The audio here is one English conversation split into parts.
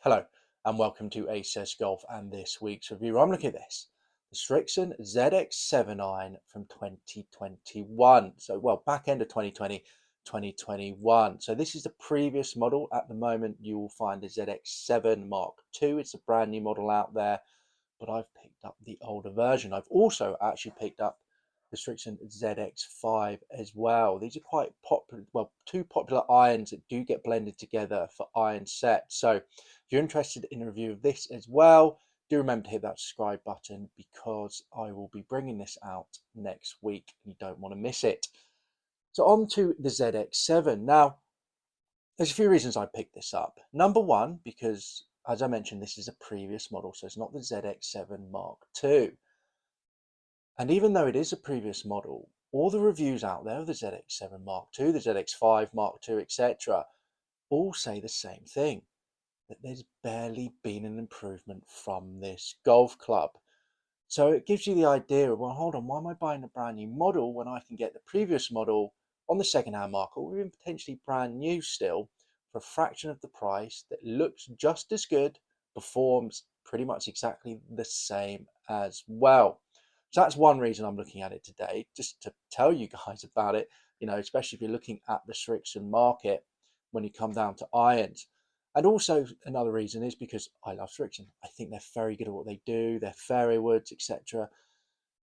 Hello and welcome to ACES Golf and this week's review. I'm looking at this, the Srixon ZX7 iron from 2021. Back end of 2020, 2021. So this is the previous model. At the moment, you will find the ZX7 Mark II. It's a brand new model out there, but I've picked up the older version. I've also actually picked up the Srixon ZX5 as well. These are quite popular, two popular irons that do get blended together for iron sets. So if you're interested in a review of this as well, do remember to hit that subscribe button because I will be bringing this out next week and you don't want to miss it. So on to the ZX7. Now, there's a few reasons I picked this up. Number one, because as I mentioned, this is a previous model, so it's not the ZX7 Mark II. And even though it is a previous model, all the reviews out there of the ZX7 Mark II, the ZX5 Mark II, etc., all say the same thing, that there's barely been an improvement from this golf club. So it gives you the idea of, well, hold on, why am I buying a brand new model when I can get the previous model on the second-hand market, or even potentially brand new still, for a fraction of the price, that looks just as good, performs pretty much exactly the same as well. So that's one reason I'm looking at it today, just to tell you guys about it, especially if you're looking at the Srixon market when you come down to irons. And also another reason is because I love Srixon. I think they're very good at what they do. Their fairway woods, etc.,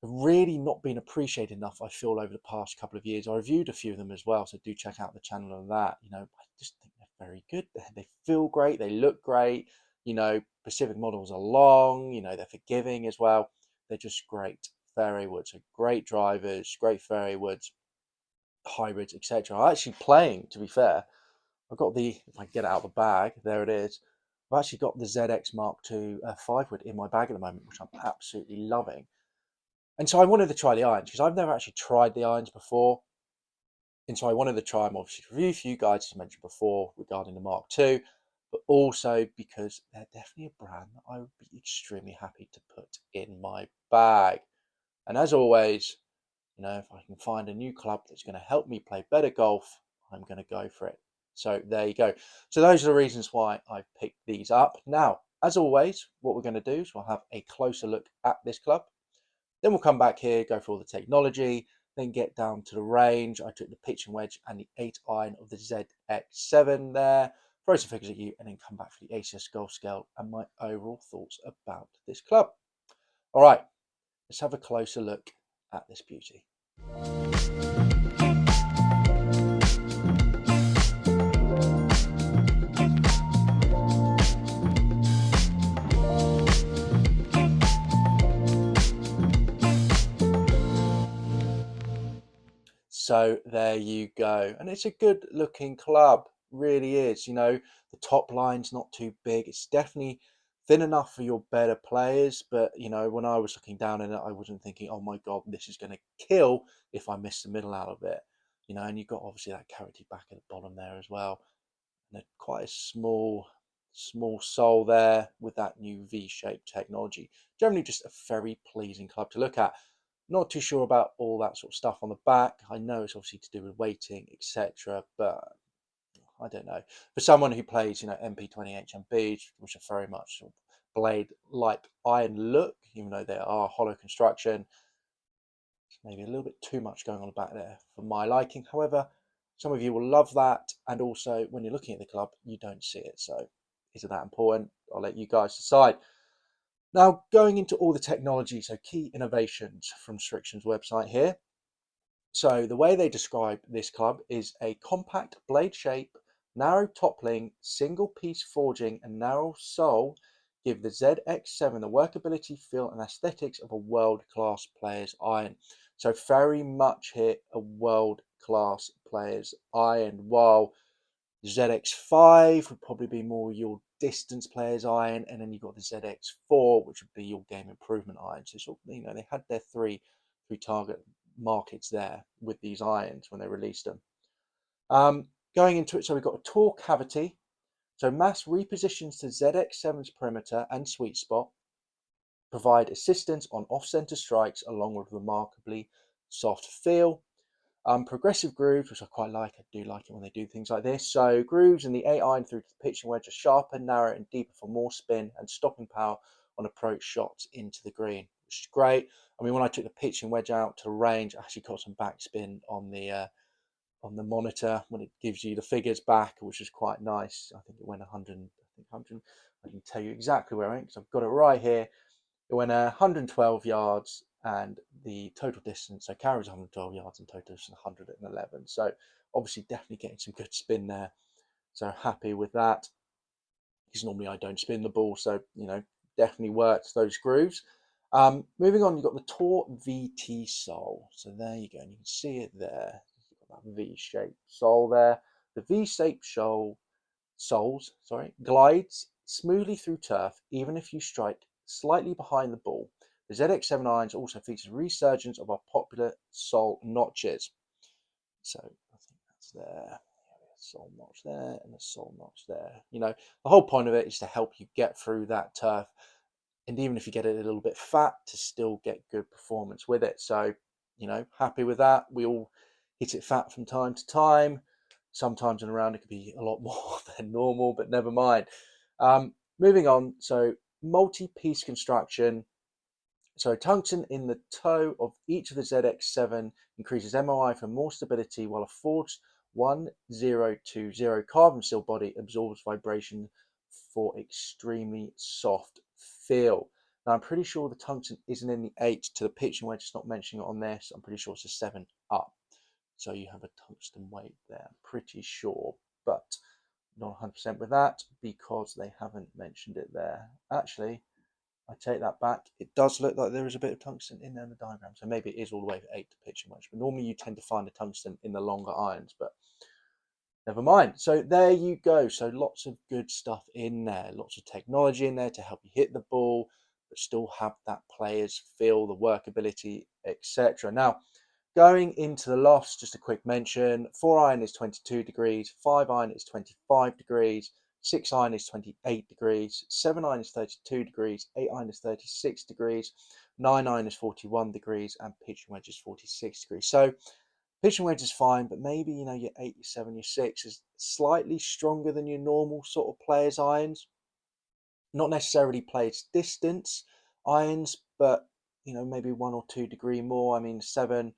have really not been appreciated enough, I feel, over the past couple of years. I reviewed a few of them as well, so do check out the channel on that. I just think they're very good. They feel great. They look great. Pacific models are long. They're forgiving as well. They're just great fairway woods. So great drivers, great fairway woods, hybrids, etc. I'm actually playing, to be fair. I've got if I get it out of the bag, there it is. I've actually got the ZX Mark II 5-wood in my bag at the moment, which I'm absolutely loving. And so I wanted to try the irons because I've never actually tried the irons before. And so I wanted to try them, obviously, to review for you guys, as I mentioned before, regarding the Mark II, but also because they're definitely a brand that I would be extremely happy to put in my bag. And as always, if I can find a new club that's going to help me play better golf, I'm going to go for it. So there you go. So those are the reasons why I picked these up. Now, as always, what we're going to do is we'll have a closer look at this club. Then we'll come back here, go through all the technology, then get down to the range. I took the pitching wedge and the 8 iron of the ZX7 there, throw some figures at you, and then come back for the ACS Golf Scale and my overall thoughts about this club. All right, let's have a closer look at this beauty. So there you go. And it's a good looking club, really is. The top line's not too big. It's definitely thin enough for your better players. But, when I was looking down in it, I wasn't thinking, oh my God, this is going to kill if I miss the middle out of it. And you've got obviously that carroty back at the bottom there as well. And quite a small sole there with that new V-shaped technology. Generally just a very pleasing club to look at. Not too sure about all that sort of stuff on the back. I know it's obviously to do with weighting, etc., but I don't know. For someone who plays, MP20 HMBs, which are very much sort of blade-like iron look, even though they are hollow construction, maybe a little bit too much going on the back there for my liking. However, some of you will love that, and also when you're looking at the club, you don't see it. So is it that important? I'll let you guys decide. Now, going into all the technology, so key innovations from Srixon's website here. So the way they describe this club is a compact blade shape, narrow toppling, single piece forging and narrow sole give the ZX7 the workability, feel and aesthetics of a world-class player's iron. So very much here a world-class player's iron, while ZX5 would probably be more your distance player's iron, and then you've got the ZX4, which would be your game improvement iron. So they had their three target markets there with these irons when they released them. Going into it, so we've got a torque cavity. So mass repositions to ZX7's perimeter and sweet spot, provide assistance on off-center strikes along with remarkably soft feel. Progressive grooves, which I quite like. I do like it when they do things like this. So grooves in the 8 iron through to the pitching wedge are sharper, narrower, and deeper for more spin and stopping power on approach shots into the green, which is great. I mean, when I took the pitching wedge out to range, I actually got some backspin on the monitor when it gives you the figures back, which is quite nice. I think it went 100. I think 100. I can tell you exactly where I went because I've got it right here. It went 112 yards, and the total distance, so carries 112 yards and total distance 111. So obviously definitely getting some good spin there. So happy with that, because normally I don't spin the ball, so definitely worked those grooves. Moving on, you've got the Tor VT sole. So there you go, and you can see it there. You've got that V-shaped sole there. The V-shaped soles glides smoothly through turf, even if you strike slightly behind the ball. The ZX7 irons also features a resurgence of our popular sole notches. So I think that's there. Sole notch there and a sole notch there. The whole point of it is to help you get through that turf, and even if you get it a little bit fat, to still get good performance with it. So happy with that. We all hit it fat from time to time. Sometimes in a round it could be a lot more than normal, but never mind. Moving on, so multi-piece construction. So tungsten in the toe of each of the ZX7 increases MOI for more stability, while a forged 1020 carbon steel body absorbs vibration for extremely soft feel. Now I'm pretty sure the tungsten isn't in the 8 to the pitching wedge. It's not mentioning it on this. I'm pretty sure it's a 7 up. So you have a tungsten weight there. I'm pretty sure, but not 100% with that because they haven't mentioned it there. Actually, I take that back. It does look like there is a bit of tungsten in there in the diagram. So maybe it is all the way for 8 to pitching wedge. But normally you tend to find the tungsten in the longer irons, but never mind. So there you go. So lots of good stuff in there. Lots of technology in there to help you hit the ball, but still have that player's feel, the workability, etc. Now, going into the lofts, just a quick mention, 4 iron is 22 degrees, 5 iron is 25 degrees, 6 iron is 28 degrees, 7 iron is 32 degrees, 8 iron is 36 degrees, 9 iron is 41 degrees, and pitching wedge is 46 degrees. So pitching wedge is fine, but maybe your 8, your 7, your 6 is slightly stronger than your normal sort of players' irons. Not necessarily players' distance irons, but maybe 1 or 2 degree more. I mean, 7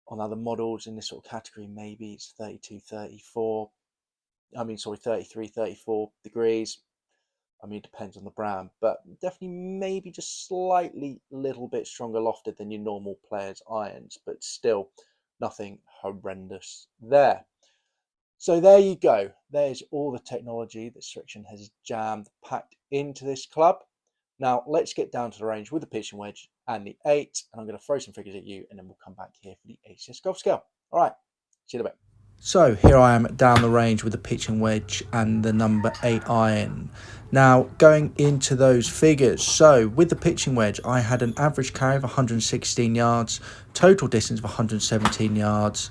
on other models in this sort of category, maybe it's 32, 34. 33, 34 degrees. I mean, it depends on the brand, but definitely maybe just slightly little bit stronger lofted than your normal players' irons, but still nothing horrendous there. So there you go. There's all the technology that Srixon has packed into this club. Now let's get down to the range with the pitching wedge and the 8, and I'm going to throw some figures at you, and then we'll come back here for the ACS golf scale. All right, see you in a bit. So here I am down the range with the pitching wedge and the number 8 iron. Now going into those figures, so with the pitching wedge I had an average carry of 116 yards, total distance of 117 yards,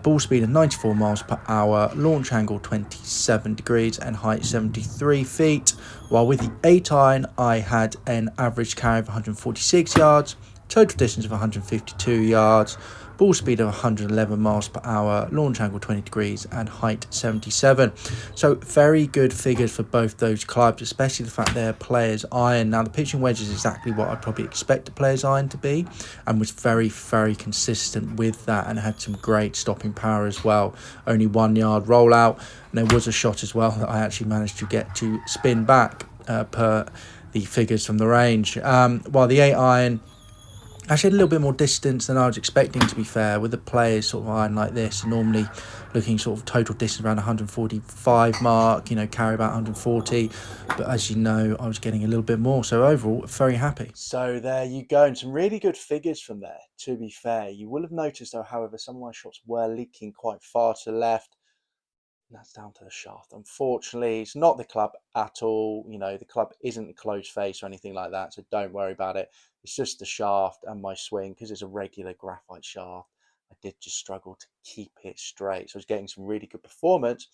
ball speed of 94 miles per hour, launch angle 27 degrees and height 73 feet, while with the 8 iron I had an average carry of 146 yards, total distance of 152 yards, ball speed of 111 miles per hour, launch angle 20 degrees and height 77. So very good figures for both those clubs, especially the fact they're players iron. Now the pitching wedge is exactly what I'd probably expect a players iron to be, and was very, very consistent with that, and had some great stopping power as well. Only 1 yard rollout, and there was a shot as well that I actually managed to get to spin back per the figures from the range. While the 8 iron actually had a little bit more distance than I was expecting, to be fair, with the players sort of iron like this, normally looking sort of total distance around 145 mark, carry about 140, but as you know, I was getting a little bit more, so overall very happy. So there you go, and some really good figures from there, to be fair. You will have noticed though, however, some of my shots were leaking quite far to the left. That's down to the shaft. Unfortunately, it's not the club at all. The club isn't a closed face or anything like that, so don't worry about it. It's just the shaft and my swing, because it's a regular graphite shaft. I did just struggle to keep it straight. So I was getting some really good performance,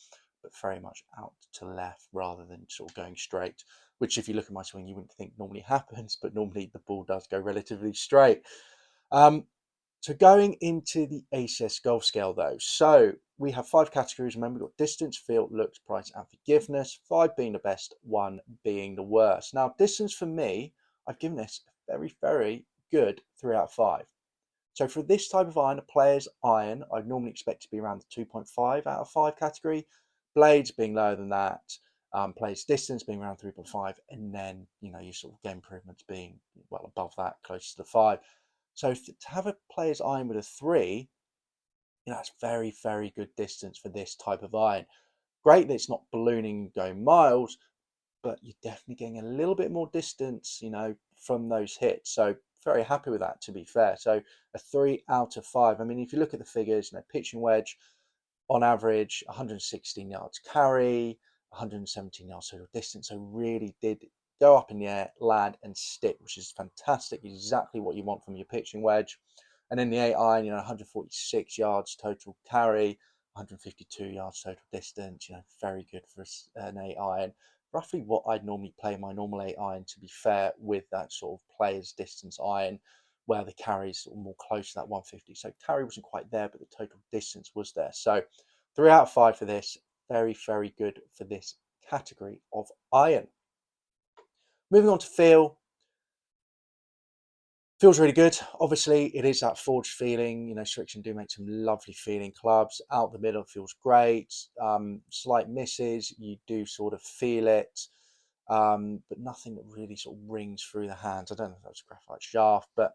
but very much out to left rather than sort of going straight, which if you look at my swing, you wouldn't think normally happens, but normally the ball does go relatively straight. So going into the ACS golf scale though, so we have 5 categories. Remember, we've got distance, feel, looks, price, and forgiveness. 5 being the best, 1 being the worst. Now, distance for me, I've given this a very, very good 3 out of 5. So for this type of iron, a player's iron, I'd normally expect to be around the 2.5 out of 5 category. Blades being lower than that, player's distance being around 3.5, and then your sort of game improvements being well above that, close to the 5. So to have a player's iron with a 3, that's very, very good distance for this type of iron. Great that it's not ballooning going miles, but you're definitely getting a little bit more distance, from those hits. So very happy with that, to be fair. So a 3 out of 5. I mean, if you look at the figures, pitching wedge, on average, 116 yards carry, 117 yards total distance. So really did go up in the air, land, and stick, which is fantastic. Exactly what you want from your pitching wedge. And then the 8 iron, 146 yards total carry, 152 yards total distance. Very good for an 8 iron. Roughly what I'd normally play my normal 8 iron, to be fair, with that sort of player's distance iron, where the carries are more close to that 150. So carry wasn't quite there, but the total distance was there. So 3 out of 5 for this. Very, very good for this category of iron. Moving on to feel. Feels really good. Obviously, it is that forged feeling. Srixon do make some lovely feeling clubs. Out the middle feels great. Slight misses, you do sort of feel it, but nothing that really sort of rings through the hands. I don't know if that's a graphite shaft, but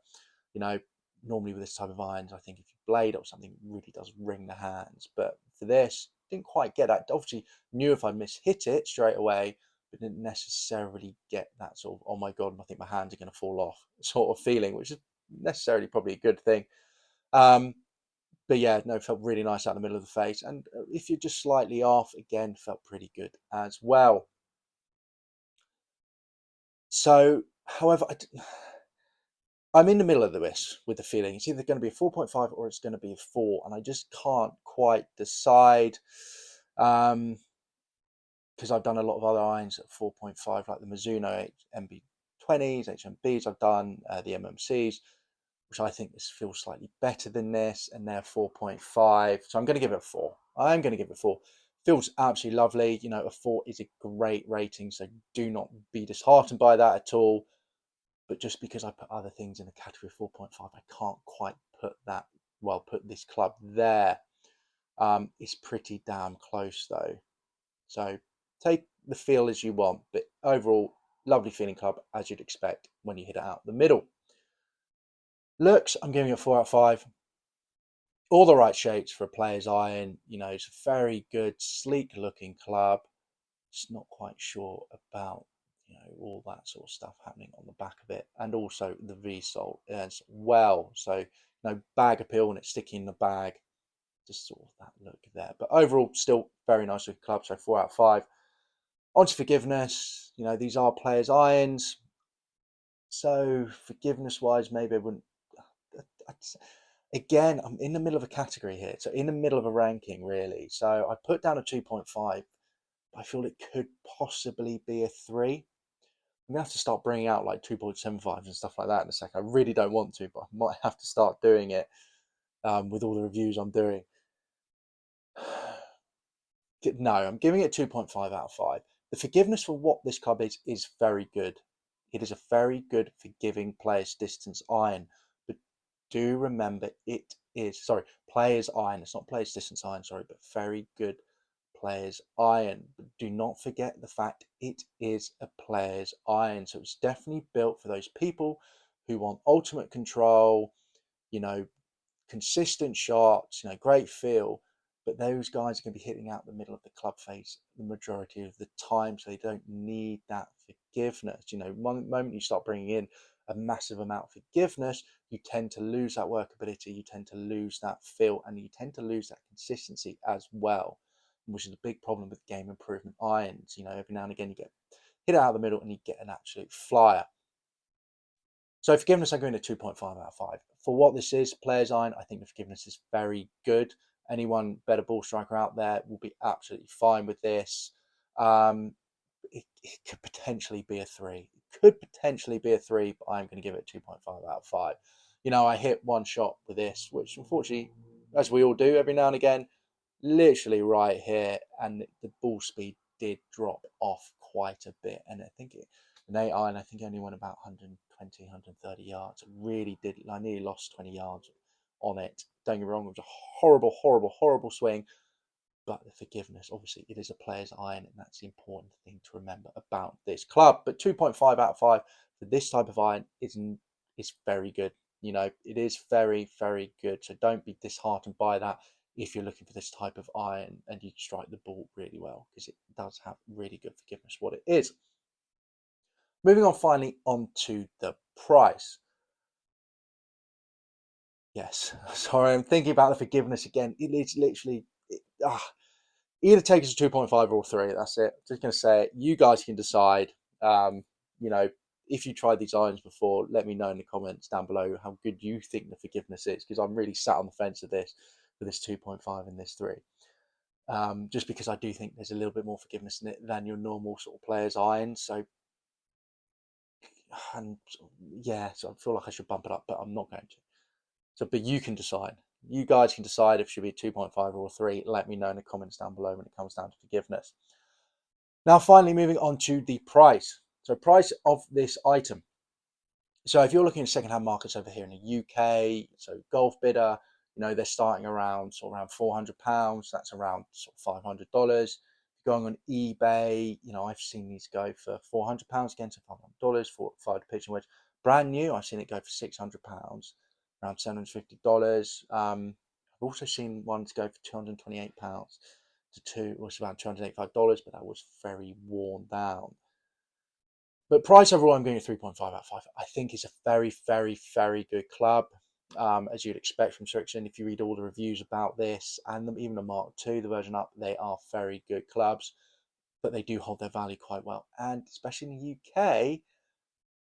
normally with this type of irons, I think if you blade or something, it really does ring the hands. But for this, didn't quite get that. Obviously, knew if I mishit it straight away, but didn't necessarily get that sort of, oh my god, I think my hands are going to fall off sort of feeling, which is necessarily probably a good thing. But yeah, no, felt really nice out in the middle of the face. And if you're just slightly off, again, felt pretty good as well. So, however, I'm in the middle of this with the feeling. It's either going to be a 4.5 or it's going to be a 4, and I just can't quite decide. Because I've done a lot of other irons at 4.5, like the Mizuno MB20s, HMBs. I've done the MMCs, which I think this feels slightly better than this, and they're 4.5. So I'm going to give it a 4. I'm going to give it a 4. Feels absolutely lovely. A 4 is a great rating, so do not be disheartened by that at all. But just because I put other things in a category 4.5, I can't quite put this club there. It's pretty damn close though. So take the feel as you want, but overall, lovely feeling club as you'd expect when you hit it out the middle. Looks, I'm giving it a 4 out of 5. All the right shapes for a player's iron. It's a very good, sleek looking club. Just not quite sure about all that sort of stuff happening on the back of it, and also the V-sole as well. So bag appeal and it's sticking in the bag, just sort of that look there. But overall, still very nice looking club. So 4 out of 5. On to forgiveness. These are players' irons. So forgiveness wise, maybe I wouldn't. Again, I'm in the middle of a category here. So in the middle of a ranking, really. So I put down a 2.5. I feel it could possibly be a 3. I'm going to have to start bringing out like 2.75s and stuff like that in a second. I really don't want to, but I might have to start doing it with all the reviews I'm doing. No, I'm giving it 2.5 out of 5. The forgiveness for what this club is very good. It is a very good forgiving player's distance iron. But do remember it is, player's iron. It's not player's distance iron, but very good player's iron. But do not forget the fact it is a player's iron. So it's definitely built for those people who want ultimate control, consistent shots, great feel. But those guys are going to be hitting out the middle of the club face the majority of the time, so they don't need that forgiveness. One moment you start bringing in a massive amount of forgiveness, you tend to lose that workability, you tend to lose that feel, and you tend to lose that consistency as well, which is a big problem with game improvement irons. Every now and again you get hit out of the middle and you get an absolute flyer. So forgiveness, I'm going to 2.5 out of 5. For what this is, player's iron, I think the forgiveness is very good. Anyone better ball striker out there will be absolutely fine with this. It could potentially be a 3. It could potentially be a 3, but I'm going to give it 2.5 out of 5. You know, I hit one shot with this, which unfortunately, as we all do every now and again, literally right here, and the ball speed did drop off quite a bit. And I think an 8 iron, I think only went about 120, 130 yards. It really did. I nearly lost 20 yards on it. Don't get me wrong, it was a horrible, horrible, horrible swing. But the forgiveness, obviously, it is a player's iron, and that's the important thing to remember about this club. But 2.5 out of 5 for this type of iron is very good. You know, it is very, very good. So don't be disheartened by that if you're looking for this type of iron and you strike the ball really well, because it does have really good forgiveness, what it is. Moving on finally onto the price. Yes, sorry, I'm thinking about the forgiveness again. It is literally, either take us to 2.5 or 3. That's it. Just going to say it. You guys can decide. You know, if you tried these irons before, let me know in the comments down below how good you think the forgiveness is, because I'm really sat on the fence of this for this 2.5 and this 3. Just because I do think there's a little bit more forgiveness in it than your normal sort of player's irons. So, and yeah, so I feel like I should bump it up, but I'm not going to. So, but you can decide. You guys can decide if it should be 2.5 or 3. Let me know in the comments down below when it comes down to forgiveness. Now, finally, moving on to the price. So, price of this item. So, if you're looking at second-hand markets over here in the UK, so Golf Bidder, you know, they're starting around £400. That's around $500. Going on eBay, you know, I've seen these go for £400 again to $500 for 5 pitching wedge. Brand new, I've seen it go for £600, around $750. I've also seen ones go for £228 was about $285, but that was very worn down. But price overall, I'm going at 3.5 out of 5. I think it's a very, very, very good club, as you'd expect from Srixon. If you read all the reviews about this, and even the Mark II, the version up, they are very good clubs, but they do hold their value quite well. And especially in the UK,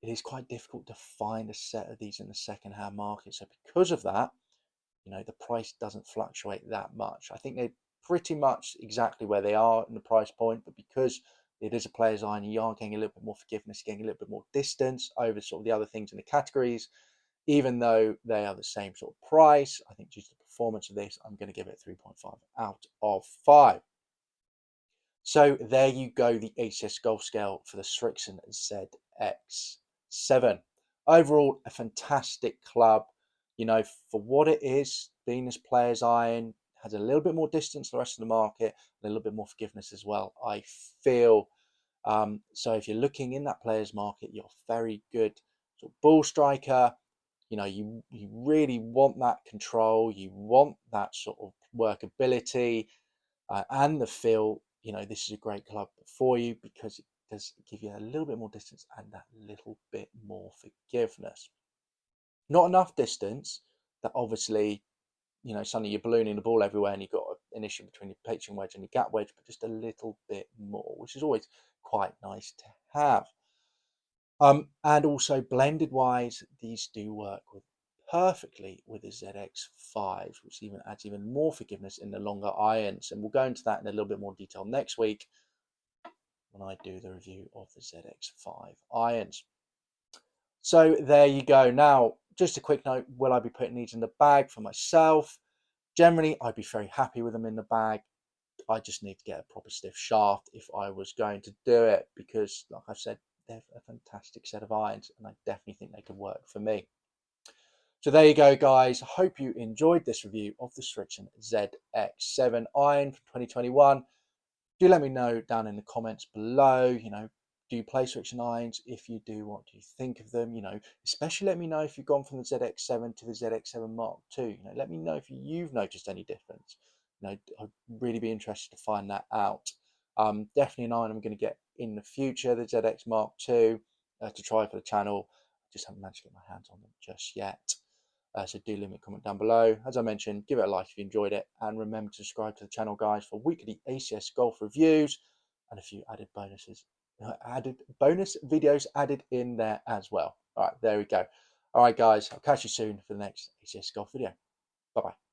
it is quite difficult to find a set of these in the second-hand market. So because of that, you know, the price doesn't fluctuate that much. I think they're pretty much exactly where they are in the price point, but because it is a player's iron, you are getting a little bit more forgiveness, getting a little bit more distance over sort of the other things in the categories. Even though they are the same sort of price, I think due to the performance of this, I'm going to give it 3.5 out of 5. So there you go, the ACS Golf Scale for the Srixon ZX7. Overall, a fantastic club. You know, for what it is, being this player's iron, has a little bit more distance to the rest of the market, a little bit more forgiveness as well, I feel. So if you're looking in that player's market, you're very good sort of ball striker. You know, you really want that control, you want that sort of workability and the feel. You know, this is a great club for you because it does give you a little bit more distance and that little bit more forgiveness. Not enough distance that obviously, you know, suddenly you're ballooning the ball everywhere and you've got an issue between your pitching wedge and your gap wedge, but just a little bit more, which is always quite nice to have. And also blended wise, these do work perfectly with the ZX5, which even adds even more forgiveness in the longer irons. And we'll go into that in a little bit more detail next week when I do the review of the ZX5 irons. So there you go. Now, just a quick note, will I be putting these in the bag for myself? Generally, I'd be very happy with them in the bag. I just need to get a proper stiff shaft if I was going to do it, because like I've said, they're a fantastic set of irons and I definitely think they could work for me. So there you go, guys. I hope you enjoyed this review of the Srixon ZX7 iron for 2021. Do let me know down in the comments below, you know, do you play Srixon irons? If you do, what do you think of them? You know, especially let me know if you've gone from the ZX7 to the ZX7 Mark II. You know, let me know if you've noticed any difference. You know, I'd really be interested to find that out. Definitely an iron I'm going to get in the future, the ZX Mark II, to try for the channel. Just haven't managed to get my hands on them just yet. So do leave me a comment down below. As I mentioned, give it a like if you enjoyed it, and remember to subscribe to the channel, guys, for weekly ACS golf reviews and a few added bonuses, bonus videos added in there as well. All right, there we go. All right, guys, I'll catch you soon for the next ACS golf video. Bye bye.